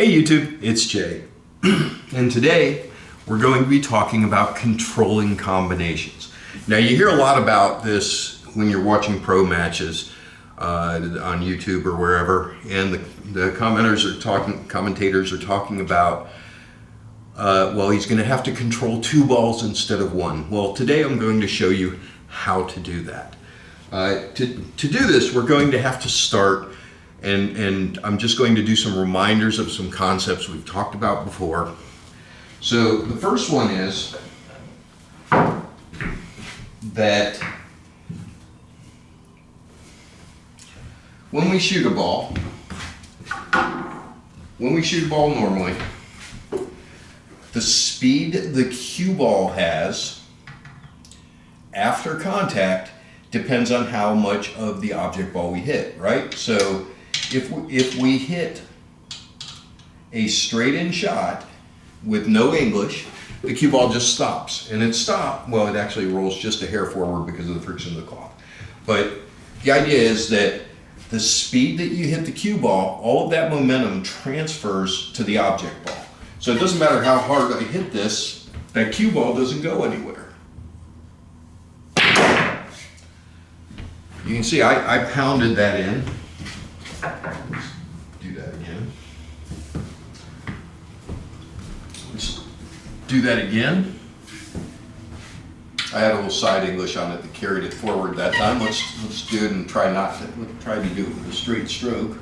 Hey YouTube, it's Jay. And today we're going to be talking about controlling combinations. Now you hear a lot about this when you're watching pro matches on YouTube or wherever, and the commentators are talking about well, he's going to have to control two balls instead of one. Well, today I'm going to show you how to do that. To do this, we're going to have to start, and I'm just going to do some reminders of some concepts we've talked about before. So the first one is that when we shoot a ball normally, the speed the cue ball has after contact depends on how much of the object ball we hit, right? So if we hit a straight in shot with no English, the cue ball just stops. And it actually rolls just a hair forward because of the friction of the cloth. But the idea is that the speed that you hit the cue ball, all of that momentum transfers to the object ball. So it doesn't matter how hard I hit this, that cue ball doesn't go anywhere. You can see I pounded that in. Let's do that again. Let's do that again. I had a little side English on it that carried it forward that time. Let's do it and try to do it with a straight stroke.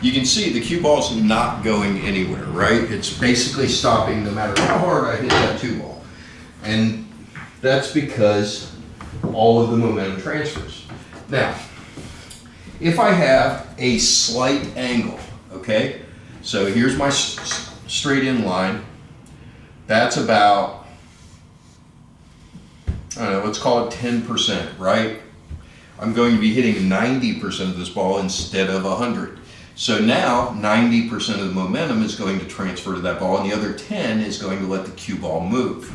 You can see the cue ball's not going anywhere, right? It's basically stopping no matter how hard I hit that cue ball. And that's because all of the momentum transfers. Now, if I have a slight angle, okay? So here's my straight in line. That's about, I don't know, let's call it 10%, right? I'm going to be hitting 90% of this ball instead of 100. So now 90% of the momentum is going to transfer to that ball, and the other 10 is going to let the cue ball move.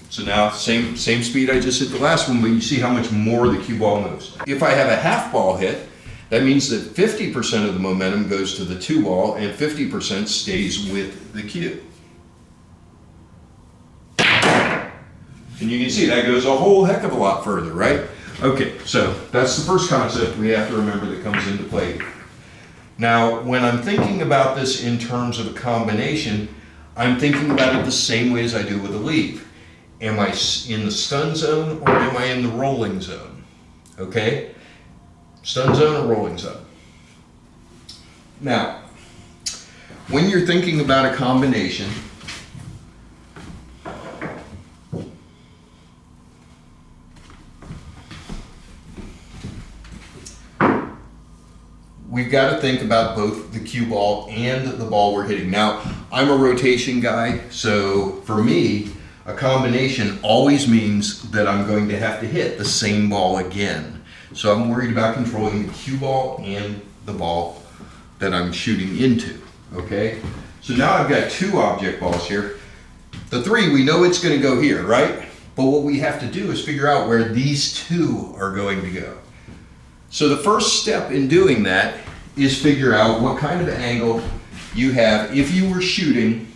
So now same speed I just hit the last one, but you see how much more the cue ball moves. If I have a half ball hit, that means that 50% of the momentum goes to the two ball and 50% stays with the cue. And you can see that goes a whole heck of a lot further, right? Okay, so that's the first concept we have to remember that comes into play. Now, when I'm thinking about this in terms of a combination, I'm thinking about it the same way as I do with a leave. Am I in the stun zone or am I in the rolling zone? Okay? Stun zone or rolling zone. Now, when you're thinking about a combination, we've got to think about both the cue ball and the ball we're hitting. Now, I'm a rotation guy, so for me, a combination always means that I'm going to have to hit the same ball again. So I'm worried about controlling the cue ball and the ball that I'm shooting into, okay? So now I've got two object balls here. The three, we know it's gonna go here, right? But what we have to do is figure out where these two are going to go. So the first step in doing that is figure out what kind of angle you have if you were shooting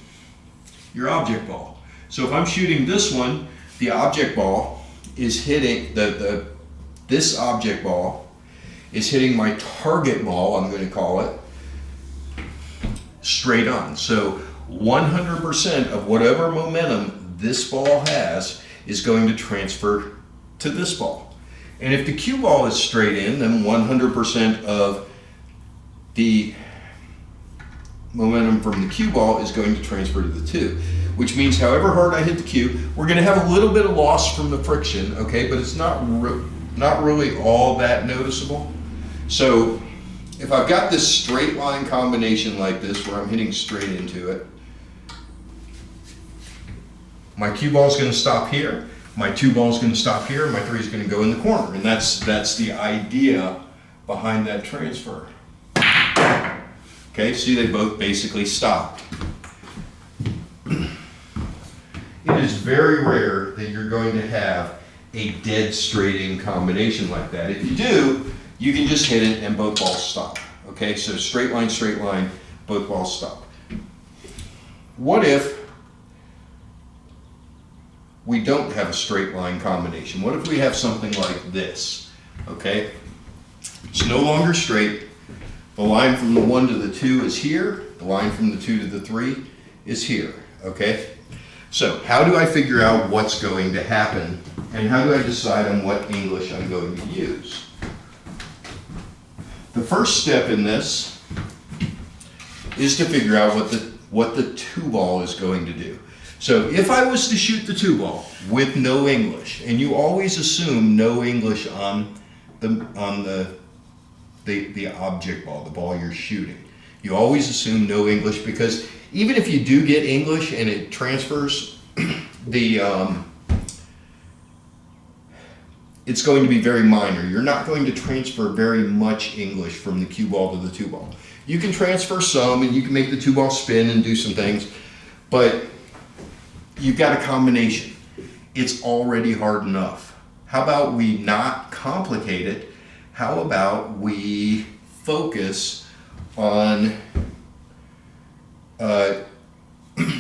your object ball. So if I'm shooting this one, the object ball is hitting, this object ball is hitting my target ball, I'm going to call it, straight on. So 100% of whatever momentum this ball has is going to transfer to this ball. And if the cue ball is straight in, then 100% of the momentum from the cue ball is going to transfer to the two, which means however hard I hit the cue, we're going to have a little bit of loss from the friction, okay, but it's not really all that noticeable. So if I've got this straight line combination like this where I'm hitting straight into it, my cue ball is going to stop here, my two ball is going to stop here, and my three is going to go in the corner, and that's the idea behind that transfer. Okay, see, they both basically stopped. It is very rare that you're going to have a dead straight in combination like that. If you do, you can just hit it and both balls stop. Okay, so straight line, both balls stop. What if we don't have a straight line combination? What if we have something like this? Okay, it's no longer straight. The line from the 1 to the 2 is here. The line from the 2 to the 3 is here. Okay, so how do I figure out what's going to happen, and how do I decide on what English I'm going to use? The first step in this is to figure out what the 2 ball is going to do. So if I was to shoot the 2 ball with no English, and you always assume no English on the object ball, the ball you're shooting. You always assume no English, because even if you do get English and it transfers, it's going to be very minor. You're not going to transfer very much English from the cue ball to the 2 ball. You can transfer some, and you can make the 2 ball spin and do some things, but you've got a combination. It's already hard enough. How about we not complicate it? How about we focus on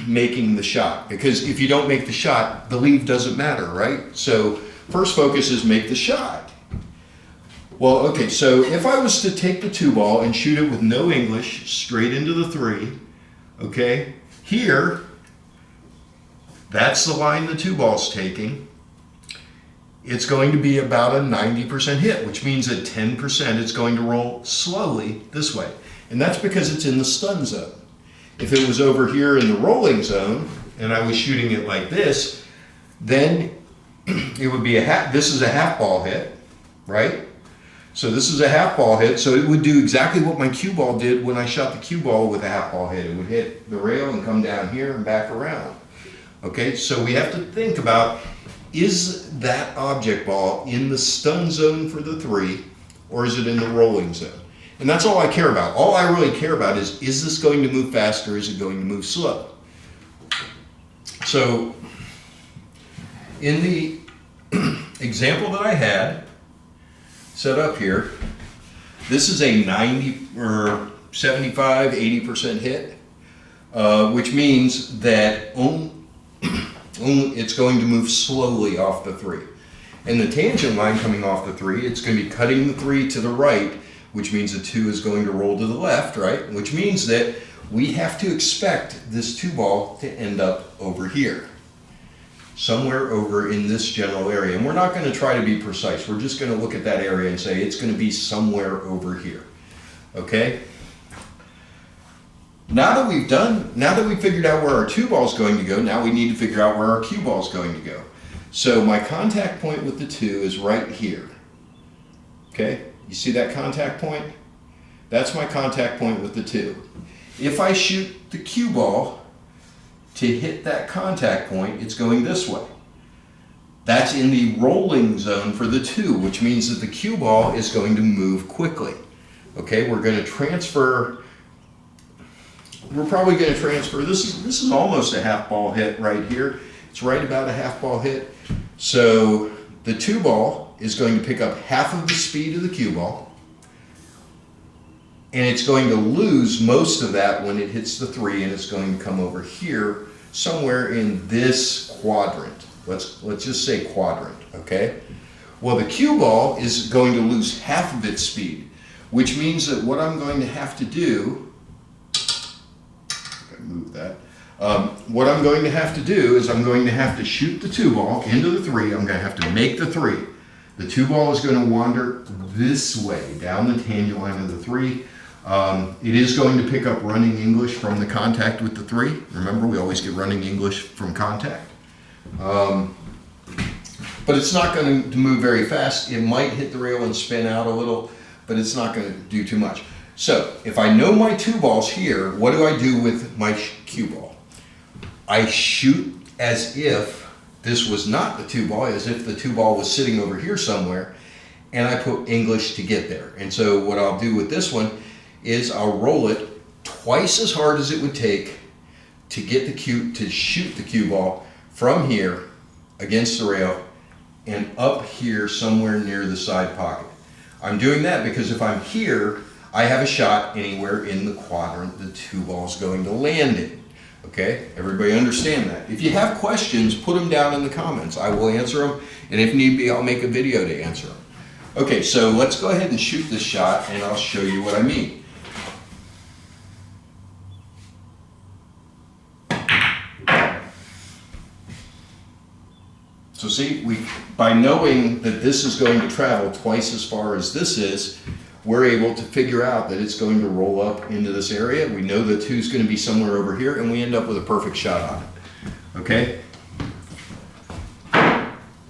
making the shot? Because if you don't make the shot, the leave doesn't matter, right? So first focus is make the shot. Well, okay, so if I was to take the 2 ball and shoot it with no English straight into the 3, okay, here, that's the line the 2 ball's taking. It's going to be about a 90% hit, which means at 10% it's going to roll slowly this way. And that's because it's in the stun zone. If it was over here in the rolling zone and I was shooting it like this, then it would be this is a half ball hit, right? So this is a half ball hit, so it would do exactly what my cue ball did when I shot the cue ball with a half ball hit. It would hit the rail and come down here and back around. Okay, so we have to think about, is that object ball in the stun zone for the 3, or is it in the rolling zone? And that's all I care about. All I really care about is this going to move fast, or is it going to move slow? So in the example that I had set up here, this is a 90 or 75, 80% hit, which means that it's going to move slowly off the 3. And the tangent line coming off the 3, it's going to be cutting the 3 to the right, which means the 2 is going to roll to the left, right? Which means that we have to expect this 2 ball to end up over here, somewhere over in this general area. And we're not going to try to be precise. We're just going to look at that area and say it's going to be somewhere over here. Okay? Now that we've figured out where our 2 ball is going to go, now we need to figure out where our cue ball is going to go. So my contact point with the 2 is right here. Okay? You see that contact point? That's my contact point with the 2. If I shoot the cue ball to hit that contact point, it's going this way. That's in the rolling zone for the 2, which means that the cue ball is going to move quickly. Okay, we're going to transfer. We're probably going to transfer. This is almost a half ball hit right here. It's right about a half ball hit. So the 2 ball is going to pick up half of the speed of the cue ball, and it's going to lose most of that when it hits the 3, and it's going to come over here somewhere in this quadrant. Let's just say quadrant, okay? Well, the cue ball is going to lose half of its speed, which means that what I'm going to have to do, move that. What I'm going to have to do is I'm going to have to shoot the 2 ball into the 3. I'm going to have to make the 3. The 2 ball is going to wander this way down the tangent line of the 3. It is going to pick up running English from the contact with the 3. Remember, we always get running English from contact. But it's not going to move very fast. It might hit the rail and spin out a little, but it's not going to do too much. So if I know my 2 balls here, what do I do with my cue ball? I shoot as if this was not the 2 ball, as if the 2 ball was sitting over here somewhere, and I put English to get there. And so what I'll do with this one is I'll roll it twice as hard as it would take to get to shoot the cue ball from here against the rail and up here somewhere near the side pocket. I'm doing that because if I'm here, I have a shot anywhere in the quadrant the 2 ball's going to land in. Okay, everybody understand that? If you have questions, put them down in the comments. I will answer them, and if need be, I'll make a video to answer them. Okay, so let's go ahead and shoot this shot, and I'll show you what I mean. So see, by knowing that this is going to travel twice as far as this is, we're able to figure out that it's going to roll up into this area. We know the 2 is going to be somewhere over here, and we end up with a perfect shot on it. Okay?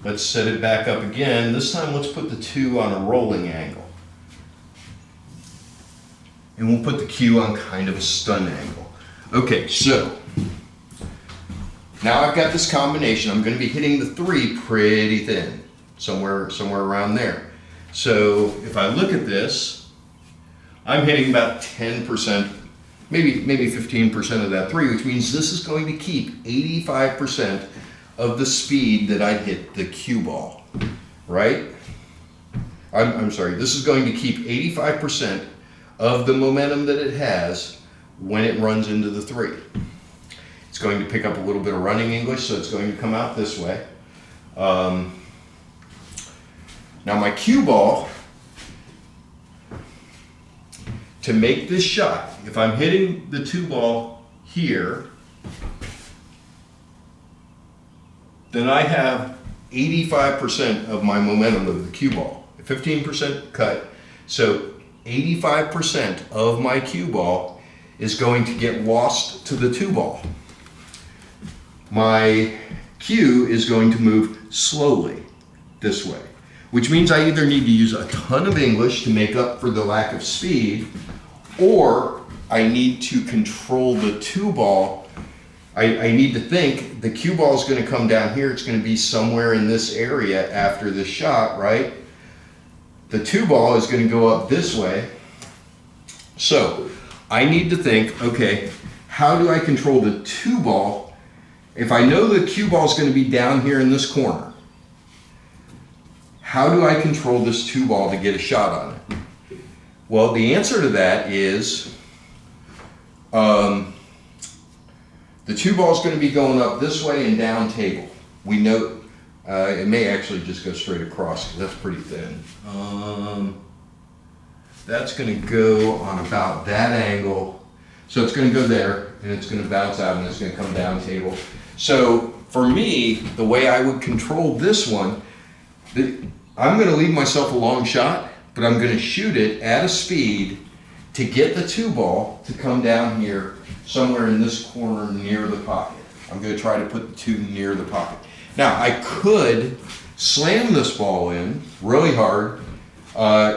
Let's set it back up again. This time let's put the 2 on a rolling angle. And we'll put the cue on kind of a stun angle. Okay, so now I've got this combination. I'm going to be hitting the 3 pretty thin, somewhere around there. So if I look at this, I'm hitting about 10%, maybe 15% of that 3, which means this is going to keep 85% of the speed that I hit the cue ball, right? I'm sorry, this is going to keep 85% of the momentum that it has when it runs into the 3. It's going to pick up a little bit of running English, so it's going to come out this way. Now my cue ball, to make this shot, if I'm hitting the 2 ball here, then I have 85% of my momentum of the cue ball. 15% cut, so 85% of my cue ball is going to get lost to the 2 ball. My cue is going to move slowly this way, which means I either need to use a ton of English to make up for the lack of speed, or I need to control the 2 ball. I need to think the cue ball is going to come down here. It's going to be somewhere in this area after this shot, right? The 2 ball is going to go up this way. So I need to think, okay, how do I control the 2 ball? If I know the cue ball is going to be down here in this corner, how do I control this 2 ball to get a shot on it? Well, the answer to that is the 2 ball is going to be going up this way and down table. We know it may actually just go straight across because that's pretty thin. That's going to go on about that angle. So it's going to go there, and it's going to bounce out, and it's going to come down table. So for me, the way I would control this one, I'm going to leave myself a long shot, but I'm going to shoot it at a speed to get the 2 ball to come down here somewhere in this corner near the pocket. I'm going to try to put the 2 near the pocket. Now, I could slam this ball in really hard,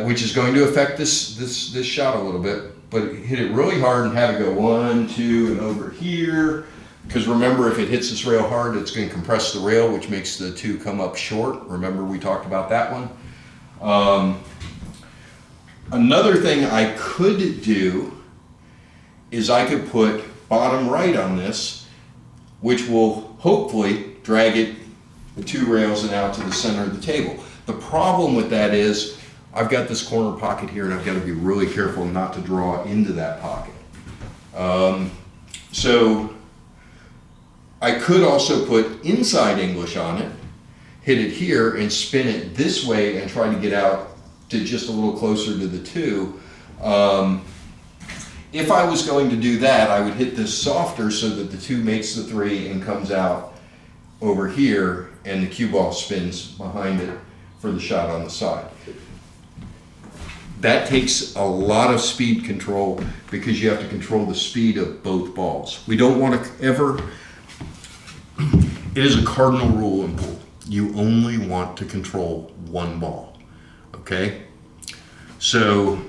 which is going to affect this shot a little bit, but hit it really hard and have it go 1, 2, and over here. Because remember, if it hits this rail hard, it's going to compress the rail, which makes the 2 come up short. Remember, we talked about that one. Another thing I could do is I could put bottom right on this, which will hopefully drag it 2 rails and out to the center of the table. The problem with that is I've got this corner pocket here, and I've got to be really careful not to draw into that pocket. So I could also put inside English on it, hit it here, and spin it this way and try to get out to just a little closer to the 2. If I was going to do that, I would hit this softer so that the 2 makes the 3 and comes out over here, and the cue ball spins behind it for the shot on the side. That takes a lot of speed control because you have to control the speed of both balls. We don't want to ever, it is a cardinal rule in pool. You only want to control 1 ball, okay? So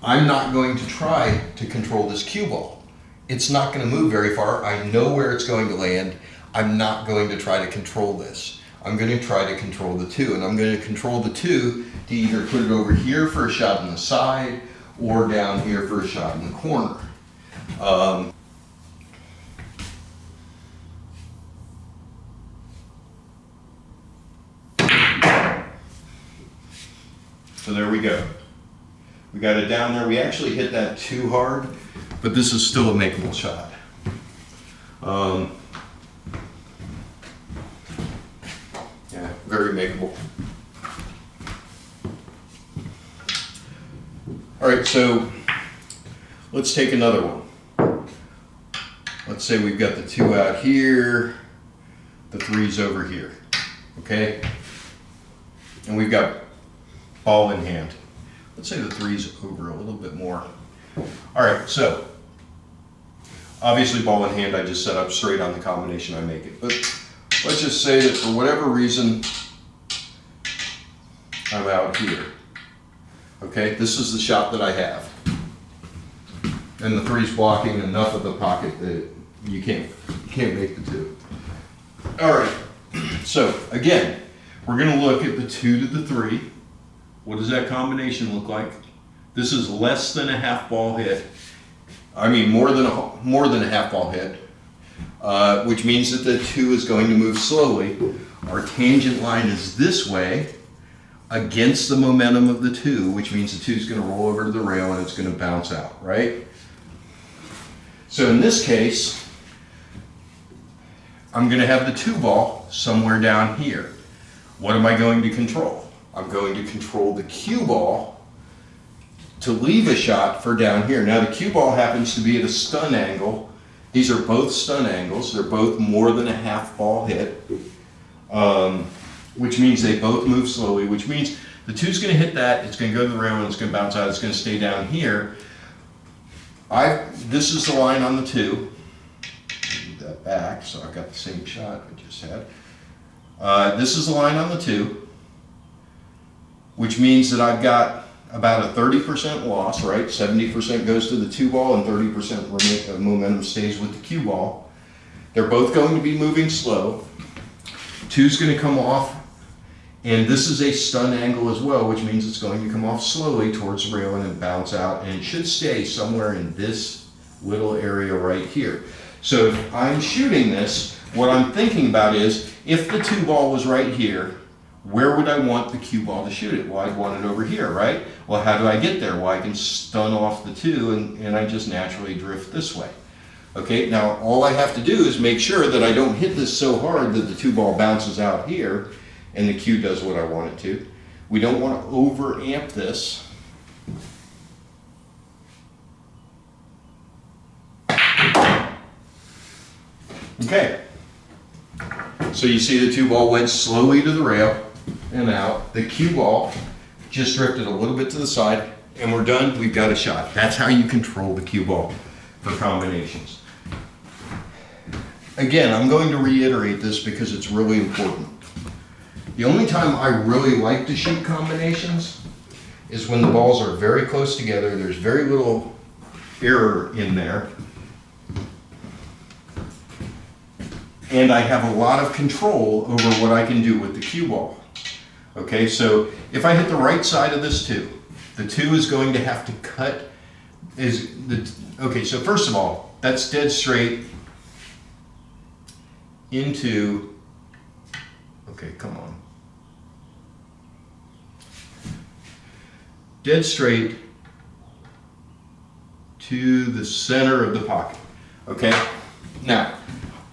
I'm not going to try to control this cue ball. It's not going to move very far. I know where it's going to land. I'm not going to try to control this. I'm going to try to control the 2, and I'm going to control the 2 to either put it over here for a shot on the side or down here for a shot in the corner. So there we go. We got it down there. We actually hit that too hard, but this is still a makeable shot. Yeah, very makeable. All right, so let's take another one. Let's say we've got the 2 out here, the 3's over here, okay? And we've got ball in hand. Let's say the 3's over a little bit more. All right, so obviously ball in hand, I just set up straight on the combination I make it. But let's just say that for whatever reason, I'm out here. Okay, this is the shot that I have. And the 3's blocking enough of the pocket that you can't make the 2. All right, so again, we're gonna look at the 2 to the 3. What does that combination look like? This is less than a half ball hit. I mean, more than a half ball hit, which means that the 2 is going to move slowly. Our tangent line is this way against the momentum of the 2, which means the 2 is going to roll over to the rail and it's going to bounce out, right? So in this case, I'm going to have the 2 ball somewhere down here. What am I going to control? I'm going to control the cue ball to leave a shot for down here. Now the cue ball happens to be at a stun angle. These are both stun angles. They're both more than a half ball hit, which means they both move slowly, which means the 2's going to hit that, it's going to go to the rail and it's going to bounce out, it's going to stay down here. This is the line on the 2. Move that back so I've got the same shot I just had. This is the line on the 2. Which means that I've got about a 30% loss, right? 70% goes to the 2 ball and 30% of momentum stays with the cue ball. They're both going to be moving slow. 2's going to come off, and this is a stun angle as well, which means it's going to come off slowly towards the rail and then bounce out, and it should stay somewhere in this little area right here. So if I'm shooting this, what I'm thinking about is, if the 2 ball was right here, where would I want the cue ball to shoot it? Well, I'd want it over here, right? Well, how do I get there? Well, I can stun off the 2 and I just naturally drift this way. Okay, now all I have to do is make sure that I don't hit this so hard that the 2 ball bounces out here and the cue does what I want it to. We don't want to over amp this. Okay, so you see the 2 ball went slowly to the rail and out. The cue ball just drifted a little bit to the side and we're done. We've got a shot. That's how you control the cue ball for combinations. Again, I'm going to reiterate this because it's really important. The only time I really like to shoot combinations is when the balls are very close together. There's very little error in there. And I have a lot of control over what I can do with the cue ball. Okay, so if I hit the right side of this 2, the 2 is going to have to cut, okay, so first of all, that's dead straight into, okay, come on. Dead straight to the center of the pocket, okay? Now,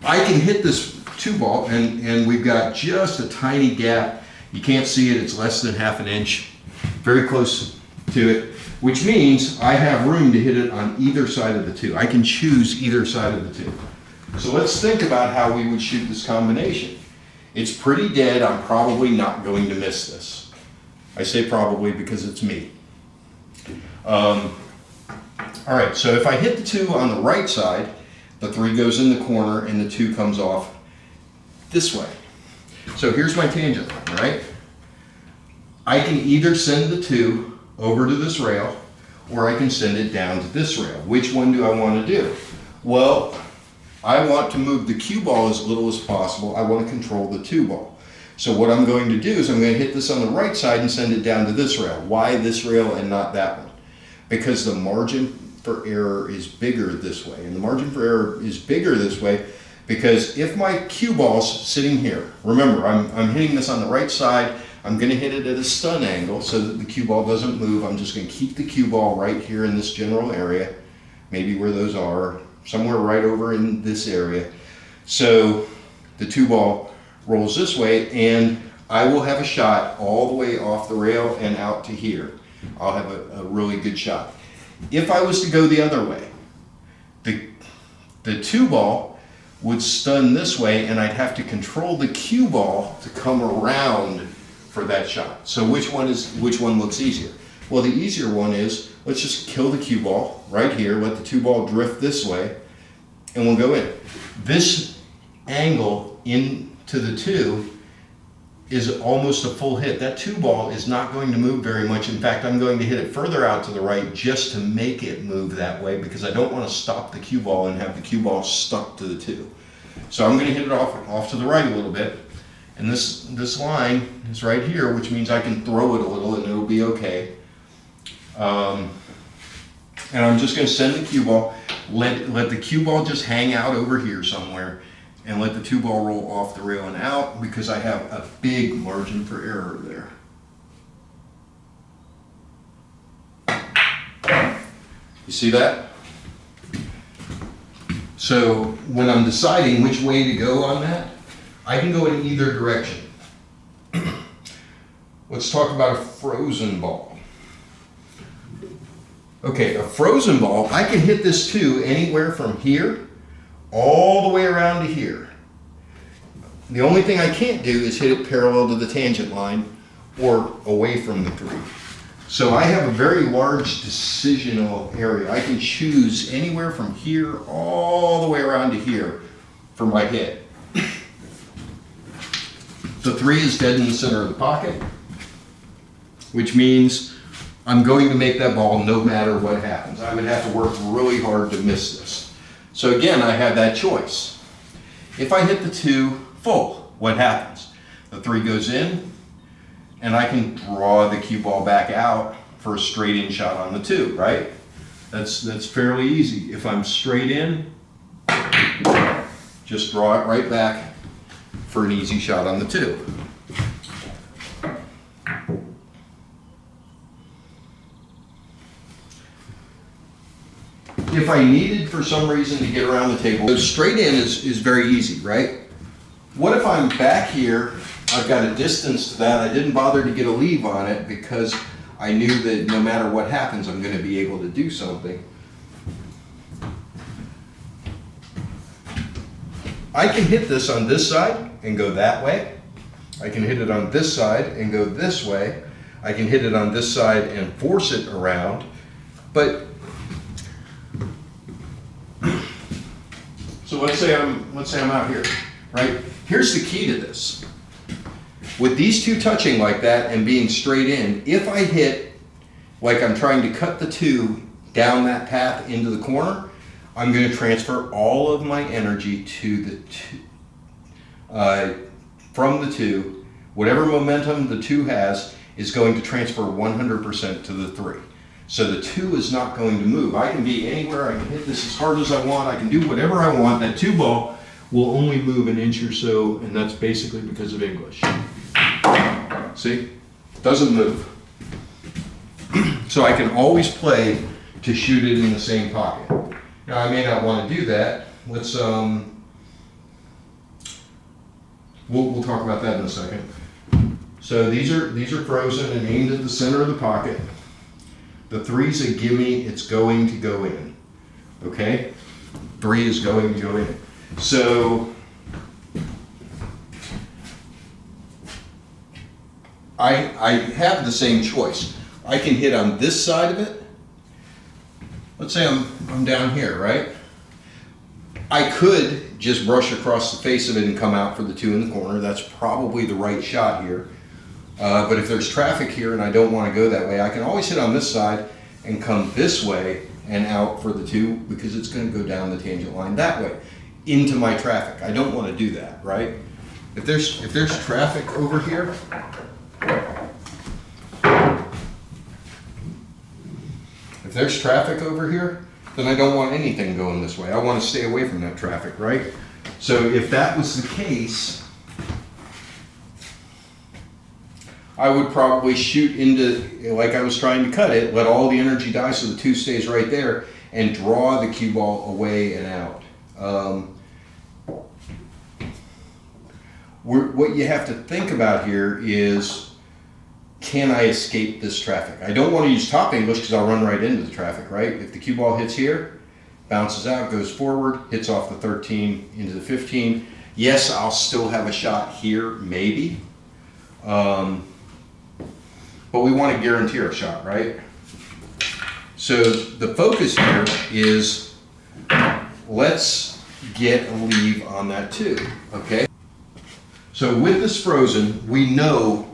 I can hit this 2 ball and we've got just a tiny gap. You can't see it, it's less than half an inch, very close to it, which means I have room to hit it on either side of the 2. I can choose either side of the 2. So let's think about how we would shoot this combination. It's pretty dead, I'm probably not going to miss this. I say probably because it's me. All right, so if I hit the 2 on the right side, the 3 goes in the corner and the 2 comes off this way. So here's my tangent line, right? I can either send the 2 over to this rail or I can send it down to this rail. Which one do I want to do? Well, I want to move the cue ball as little as possible. I want to control the 2 ball. So what I'm going to do is I'm going to hit this on the right side and send it down to this rail. Why this rail and not that one? Because the margin for error is bigger this way. And the margin for error is bigger this way because if my cue ball's sitting here, remember I'm hitting this on the right side, I'm going to hit it at a stun angle so that the cue ball doesn't move. I'm just going to keep the cue ball right here in this general area, maybe where those are, somewhere right over in this area. So the 2-ball rolls this way, and I will have a shot all the way off the rail and out to here. I'll have a really good shot. If I was to go the other way, the 2-ball would stun this way, and I'd have to control the cue ball to come around for that shot. So which one looks easier? Well, the easier one is, let's just kill the cue ball right here, let the 2-ball drift this way, and we'll go in. This angle into the 2 is almost a full hit. That 2-ball is not going to move very much. In fact, I'm going to hit it further out to the right just to make it move that way, because I don't want to stop the cue ball and have the cue ball stuck to the 2. So I'm going to hit it off to the right a little bit. And this line is right here, which means I can throw it a little and it'll be okay. And I'm just going to send the cue ball, let the cue ball just hang out over here somewhere, and let the 2-ball roll off the rail and out, because I have a big margin for error there. You see that? So when I'm deciding which way to go on that, I can go in either direction. Let's talk about a frozen ball. Okay, a frozen ball, I can hit this 2 anywhere from here all the way around to here. The only thing I can't do is hit it parallel to the tangent line or away from the 3. So I have a very large decisional area. I can choose anywhere from here all the way around to here for my hit. The 3 is dead in the center of the pocket, which means I'm going to make that ball no matter what happens. I would have to work really hard to miss this. So again, I have that choice. If I hit the 2 full, what happens? The 3 goes in, and I can draw the cue ball back out for a straight in shot on the 2, right? That's fairly easy. If I'm straight in, just draw it right back for an easy shot on the 2. If I needed for some reason to get around the table, so straight in is very easy, right? What if I'm back here, I've got a distance to that, I didn't bother to get a leave on it because I knew that no matter what happens, I'm going to be able to do something. I can hit this on this side and go that way. I can hit it on this side and go this way. I can hit it on this side and force it around. But so let's say I'm out here, right? Here's the key to this. With these 2 touching like that and being straight in, if I hit like I'm trying to cut the 2 down that path into the corner, I'm going to transfer all of my energy to the 2, from the 2. Whatever momentum the 2 has is going to transfer 100% to the 3. So the 2 is not going to move. I can be anywhere, I can hit this as hard as I want, I can do whatever I want. That 2-ball will only move an inch or so, and that's basically because of English. See? Doesn't move. So I can always play to shoot it in the same pocket. Now I may not want to do that. Let's we'll talk about that in a second. So these are frozen and aimed at the center of the pocket. The 3's a gimme, it's going to go in. Okay? 3 is going to go in. So I have the same choice. I can hit on this side of it. Let's say I'm down here, right? I could just brush across the face of it and come out for the 2 in the corner. That's probably the right shot here. But if there's traffic here and I don't want to go that way, I can always hit on this side and come this way and out for the 2, because it's going to go down the tangent line that way into my traffic. I don't want to do that, right? If there's traffic over here, then I don't want anything going this way. I want to stay away from that traffic, right? So if that was the case, I would probably shoot into, like I was trying to cut it, let all the energy die so the 2 stays right there, and draw the cue ball away and out. What you have to think about here is, can I escape this traffic? I don't want to use top English because I'll run right into the traffic, right? If the cue ball hits here, bounces out, goes forward, hits off the 13 into the 15. Yes, I'll still have a shot here, maybe. But we want to guarantee our shot, right? So the focus here is, let's get a leave on that 2, okay? So with this frozen, we know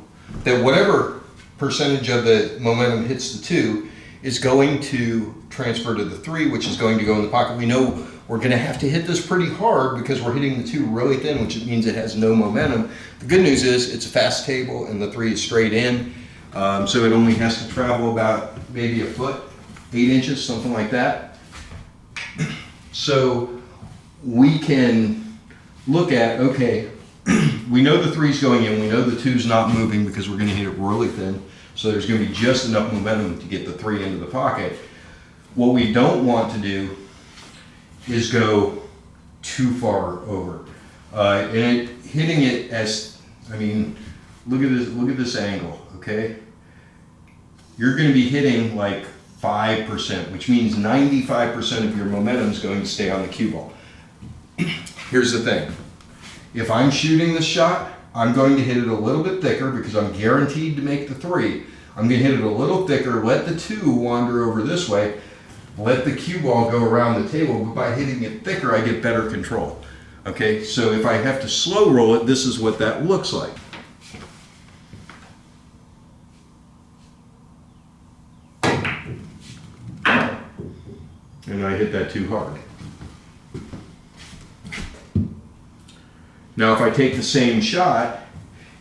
that whatever percentage of the momentum hits the 2 is going to transfer to the 3, which is going to go in the pocket. We know we're going to have to hit this pretty hard because we're hitting the 2 really thin, which means it has no momentum. The good news is it's a fast table and the 3 is straight in, so it only has to travel about maybe a foot, 8 inches, something like that. So we can look at, okay, we know the 3's going in, we know the 2's not moving because we're going to hit it really thin, so there's going to be just enough momentum to get the 3 into the pocket. What we don't want to do is go too far over. Hitting it as, I mean, look at this angle, okay? You're going to be hitting like 5%, which means 95% of your momentum is going to stay on the cue ball. Here's the thing. If I'm shooting this shot, I'm going to hit it a little bit thicker because I'm guaranteed to make the 3. I'm going to hit it a little thicker, let the 2 wander over this way, let the cue ball go around the table, but by hitting it thicker, I get better control. Okay, so if I have to slow roll it, this is what that looks like. And I hit that too hard. Now if I take the same shot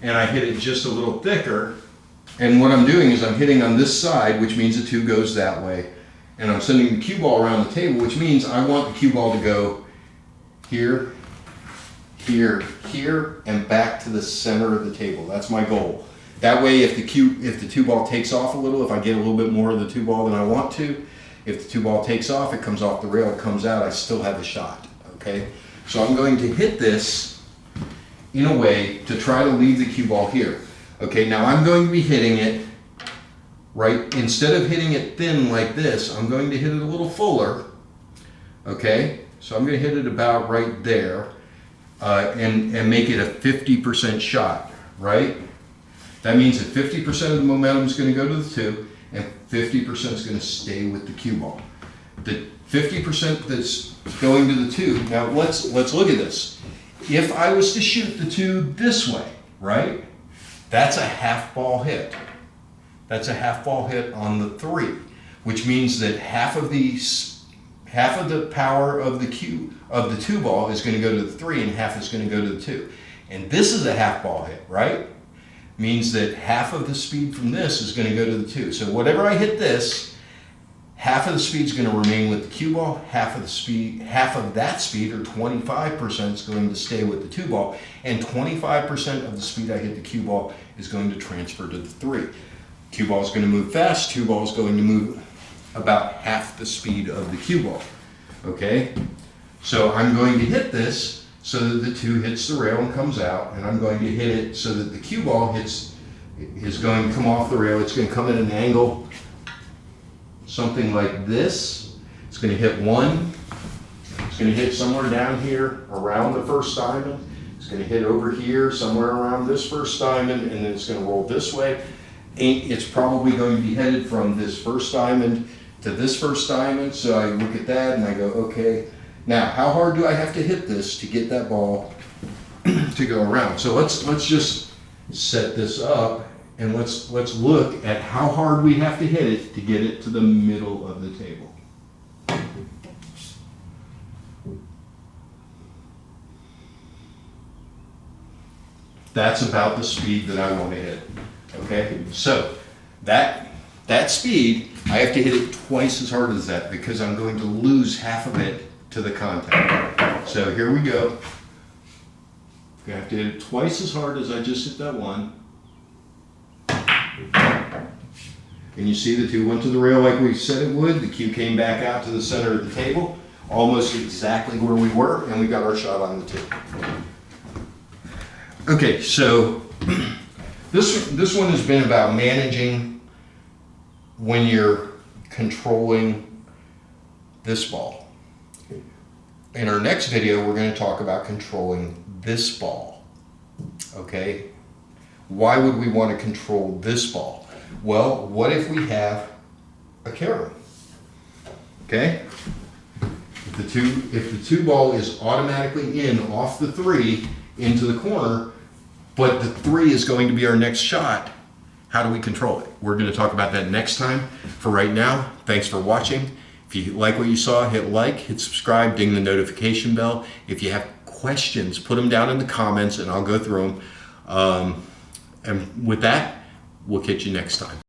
and I hit it just a little thicker, and what I'm doing is I'm hitting on this side, which means the 2 goes that way, and I'm sending the cue ball around the table, which means I want the cue ball to go here, here, here, and back to the center of the table. That's my goal. That way if the 2 ball takes off a little, if I get a little bit more of the 2 ball than I want to, if the 2 ball takes off, it comes off the rail, it comes out, I still have a shot, okay? So I'm going to hit this in a way to try to leave the cue ball here. Okay, now I'm going to be hitting it right, instead of hitting it thin like this, I'm going to hit it a little fuller. Okay, so I'm going to hit it about right there and make it a 50% shot, right? That means that 50% of the momentum is going to go to the 2 and 50% is going to stay with the cue ball. The 50% that's going to the 2, now let's look at this. If I was to shoot the 2 this way, right? That's a half ball hit. That's a half ball hit on the 3, which means that half of the power of the 2 ball is going to go to the 3 and half is going to go to the 2. And this is a half ball hit, right? Means that half of the speed from this is going to go to the 2. So whatever I hit this, half of the speed is going to remain with the cue ball, half of that speed, or 25%, is going to stay with the 2 ball, and 25% of the speed I hit the cue ball is going to transfer to the 3. Cue ball is going to move fast, 2 ball is going to move about half the speed of the cue ball. Okay? So I'm going to hit this so that the 2 hits the rail and comes out, and I'm going to hit it so that the cue ball is going to come off the rail. It's going to come at an angle something like this. It's going to hit 1. It's going to hit somewhere down here around the first diamond. It's going to hit over here somewhere around this first diamond, and then it's going to roll this way. It's probably going to be headed from this first diamond to this first diamond. So I look at that and I go, okay, now how hard do I have to hit this to get that ball to go around? So let's just set this up. And let's look at how hard we have to hit it to get it to the middle of the table. That's about the speed that I want to hit. Okay, so that speed, I have to hit it twice as hard as that because I'm going to lose half of it to the contact. So here we go. I have to hit it twice as hard as I just hit that 1. And you see the two went to the rail like we said it would. The cue came back out to the center of the table, almost exactly where we were, and we got our shot on the table. Okay, so this one has been about managing when you're controlling this ball. In our next video, we're going to talk about controlling this ball. Okay? Why would we want to control this ball? Well, what if we have a carom? Okay? If the two ball is automatically in off the 3 into the corner, but the 3 is going to be our next shot, how do we control it? We're going to talk about that next time. For right now, thanks for watching. If you like what you saw, hit like, hit subscribe, ding the notification bell. If you have questions, put them down in the comments and I'll go through them. And with that, we'll catch you next time.